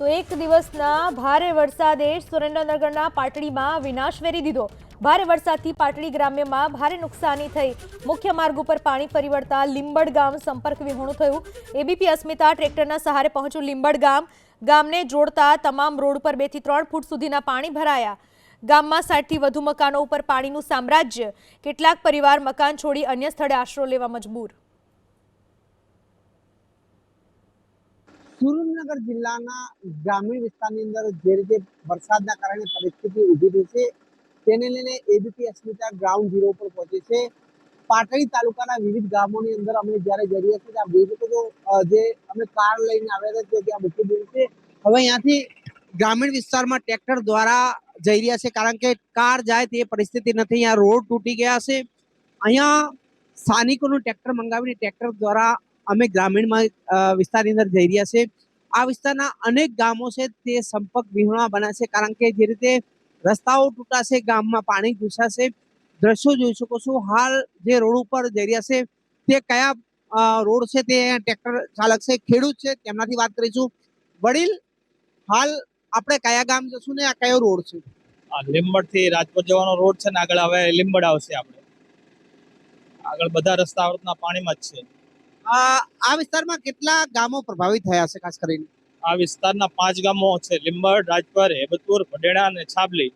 તો એક દિવસના ભારે વરસાદે સુરેન્દ્રનગરના પાટડીમાં વિનાશ વેરી દીધો। ભારે વરસાદથી પાટડી ગ્રામ્યમાં ભારે નુકસાની થઈ। મુખ્ય માર્ગ ઉપર પાણી ફરી વળતા લીંબડ ગામ સંપર્ક વિહોણું થયું। એબીપી અસ્મિતા ટ્રેક્ટરના સહારે પહોંચ્યું લીંબડ ગામને જોડતા તમામ રોડ પર 2 થી 3 ફૂટ સુધીના પાણી ભરાયા। ગામમાં 60 થી વધુ મકાનો ઉપર પાણીનું સામ્રાજ્ય। કેટલાક પરિવાર મકાન છોડી અન્ય સ્થળે આશરો લેવા મજબૂર। સુરેન્દ્રનગર જિલ્લાના ગ્રામીણ વિસ્તારની અંદર જે રીતે વરસાદના કારણે પરિસ્થિતિ ઊભી થઈ છે તેને લઈને એબીપી અસ્મિતા ગ્રાઉન્ડ ઝીરો પર પહોંચી છે। પાટડી તાલુકાના વિવિધ ગામોની અંદર અમે જ્યારે જઈ રહ્યા છીએ ત્યાં જોઈ શકો છો જે અમે કાર લઈને આવ્યા હતા ત્યાં મૂકી દીધી છે। હવે અહીંયાથી ગ્રામીણ વિસ્તારમાં ટ્રેક્ટર દ્વારા જઈ રહ્યા છે કારણ કે કાર જાય તે પરિસ્થિતિ નથી। અહીંયા રોડ તૂટી ગયા છે। અહીંયા સ્થાનિકોનું ટ્રેક્ટર મંગાવીને ટ્રેક્ટર દ્વારા અમે ગ્રામીણમાં વિસ્તારની અંદર જઈ રહ્યા છે। આ વિસ્તારના અનેક ગામો છે તે સંપર્ક વિહોણા બન્યા છે કારણ કે જે રીતે રસ્તાઓ તૂટાશે, ગામમાં પાણી ઘૂસાશે। દ્રશ્યો જોઈ શકો છો। હાલ જે રોડ ઉપર જઈ રહ્યા છે તે કયા રોડ છે તે ટ્રેક્ટર ચાલક છે, ખેડૂત છે, તેમનાથી વાત કરીશું। વડીલ, હાલ આપણે કયા ગામ જશું ને આ કયો રોડ છે? લીંબડ થી રાજકોટ જવાનો રોડ છે ને આગળ હવે લીંબડ આવશે। આપણે આગળ બધા રસ્તા આવતના પાણીમાં જ છે। આ વિસ્તારમાં કેટલા ગામો પ્રભાવિત થયા છે? ખાસ કરીને આ વિસ્તારના 5 ગામો છે, લીંબડ, રાજપર, હેબતપુર, ભડેડા અને છાબલી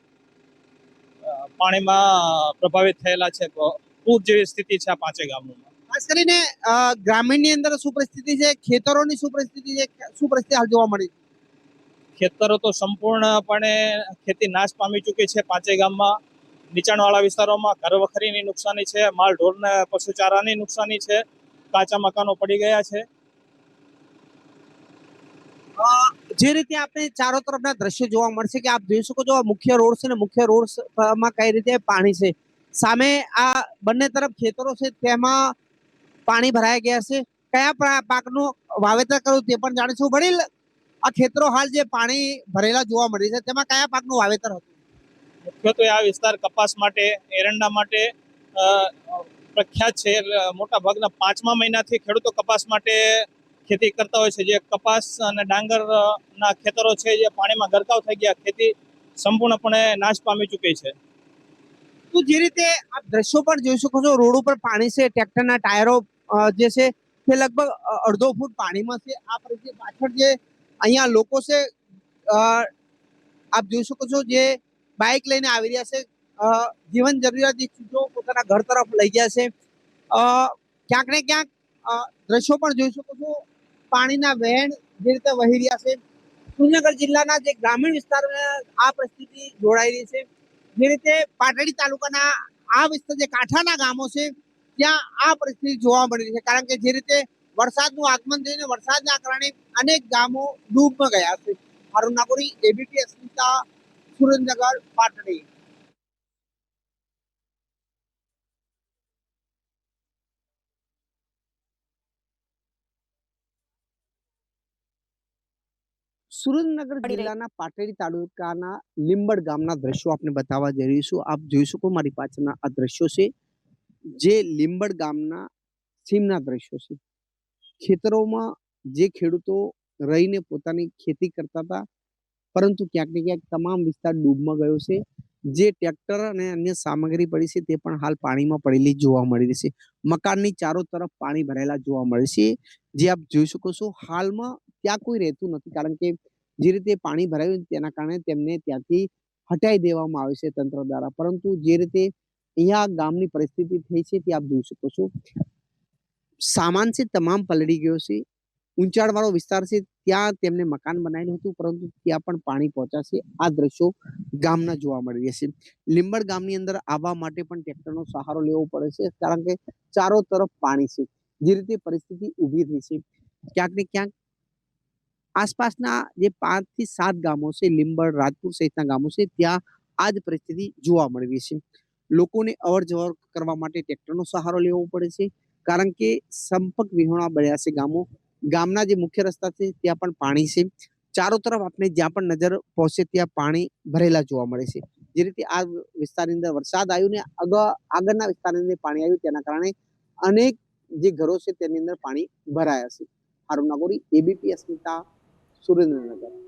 પાણીમાં પ્રભાવિત થયેલા છે। પૂર જેવી સ્થિતિ છે આ 5 ગામોમાં। ખાસ કરીને ગ્રામીણની અંદર શું પરિસ્થિતિ છે, ખેતરોની શું પરિસ્થિતિ છે, શું પરિસ્થિતિ હાલ જોવા મળી? ખેતરો તો સંપૂર્ણપણે ખેતી નાશ પામી ચૂકી છે 5 ગામમાં। નીચાણવાળા વિસ્તારોમાં ઘર વખરીની નુકસાની છે, માલ ઢોરને પશુચારાની નુકસાની છે, કાચા મકાનો પડી ગયા છે। જે રીતે આપણે ચારો તરફના દ્રશ્યો જોવા મળશે કે આપ જોઈ શકો છો મુખ્ય રોડ છે ને મુખ્ય રોડમાં કઈ રીતે પાણી છે। સામે આ બંને તરફ ખેતરો છે તેમાં પાણી ભરાઈ ગયા છે। કયા પાકનું વાવેતર કરવું તે પણ જાણીશું। વડીલ, આ ખેતરો હાલ જે પાણી ભરેલા જોવા મળી છે તેમાં કયા પાકનું વાવેતર હતું? મુખ્યત્વે આ વિસ્તાર કપાસ માટે, એરંડા માટે પ્રખ્યાત છે। મોટા ભાગના 5મા મહિનાથી ખેડૂતો કપાસ માટે ખેતી કરતા હોય છે। જે કપાસ અને ડાંગરના ખેતરો છે જે પાણીમાં ગરકાવ થઈ ગયા, ખેતી સંપૂર્ણપણે નાશ પામી ચૂકી છે। તો જે રીતે આપ દ્રશ્યો પણ જોઈ શકો છો, રોડ ઉપર પાણી છે, ટ્રેક્ટરના ટાયરો જે છે તે લગભગ 1.5 ફૂટ પાણીમાં છે। આ પછી પાછળ જે અહીંયા લોકો છે આપ જોઈ શકો છો જે બાઇક લઈને આવી રહ્યા છે, જીવન જરૂરિયાતની ચીજો પોતાના ઘર તરફ લઈ ગયા છે। ક્યાંક ને ક્યાંક દ્રશ્યો પણ જોઈ શકો છો, પાણીના વહેણ જે રીતે વહી રહ્યા છે। સુરેન્દ્રનગર જિલ્લાના જે ગ્રામીણ વિસ્તારોમાં આ પરિસ્થિતિ જોડાઈ રહી છે। જે રીતે પાટડી તાલુકાના આ વિસ્તાર જે કાંઠાના ગામો છે ત્યાં આ પરિસ્થિતિ જોવા મળી રહી છે કારણ કે જે રીતે વરસાદનું આગમન થઈને વરસાદના કારણે અનેક ગામો ડૂબમાં ગયા છે। હારૂન નાગોરી, એબીપી અસ્મિતા, સુરેન્દ્રનગર, પાટડી। સુરેન્દ્રનગર જિલ્લાના પાટડી તાલુકાના લીંબડ ગામના દ્રશ્યો આપણે બતાવવા જઈ રહીશું। આપ જોઈ શકો મારી પાછળના આ દ્રશ્યો છે જે લીંબડ ગામના સીમના દ્રશ્યો છે। ખેતરોમાં જે ખેડૂતો રહીને પોતાની ખેતી કરતા હતા પરંતુ ક્યાંક ને ક્યાંક તમામ વિસ્તાર ડૂબમાં ગયો છે। જે ટ્રેક્ટર અને અન્ય સામગ્રી પડી છે તે પણ હાલ પાણીમાં પડેલી જોવા મળી રહી છે। મકાનની ચારો તરફ પાણી ભરેલા જોવા મળે છે। જે આપ જોઈ શકો છો હાલમાં ત્યાં કોઈ રહેતું નથી કારણ કે જે રીતે પાણી ભરાયું તેના કારણે તેમને ત્યાંથી હટાવી દેવામાં આવે છે તંત્ર દ્વારા। પરંતુ જે રીતે અહીંયા ગામની પરિસ્થિતિ થઈ છે તે આપ જોઈ શકો છો। સામાન છે તમામ પલળી ગયો છે। ઊંચાણવાળો વિસ્તાર છે ત્યાં તેમને મકાન બનાવેલું હતું પરંતુ ત્યાં પણ પાણી પહોંચાશે। આ દ્રશ્યો ગામના જોવા મળી રહ્યા છે। લીંબડ ગામની અંદર આવવા માટે પણ ટ્રેક્ટરનો સહારો લેવો પડે છે કારણ કે ચારો તરફ પાણી છે। જે રીતે પરિસ્થિતિ ઊભી થઈ છે ક્યાંક ને ક્યાંક આસપાસના જે 5 થી 7 ગામો છે, લીંબડ, રાજપુર સહિતના ગામો છે ત્યાં આ જ પરિસ્થિતિ જોવા મળી રહી છે। લોકોને અવર જવર કરવા માટે ટ્રેક્ટરનો સહારો લેવો પડે છે કારણ કે સંપર્ક વિહોણા બન્યા છે ગામો। ગામના જે મુખ્ય રસ્તા છે ત્યાં પણ પાણી છે। ચારો તરફ આપણે જ્યાં પણ નજર પહોંચે ત્યાં પાણી ભરેલા જોવા મળે છે। જે રીતે આ વિસ્તારની અંદર વરસાદ આવ્યો ને આગળના વિસ્તારની અંદર પાણી આવ્યું તેના કારણે અનેક જે ઘરો છે તેની અંદર પાણી ભરાયા છે। હારૂન નાગોરી, એબીપી અસ્મિતા, સુરેન્દ્રનગર।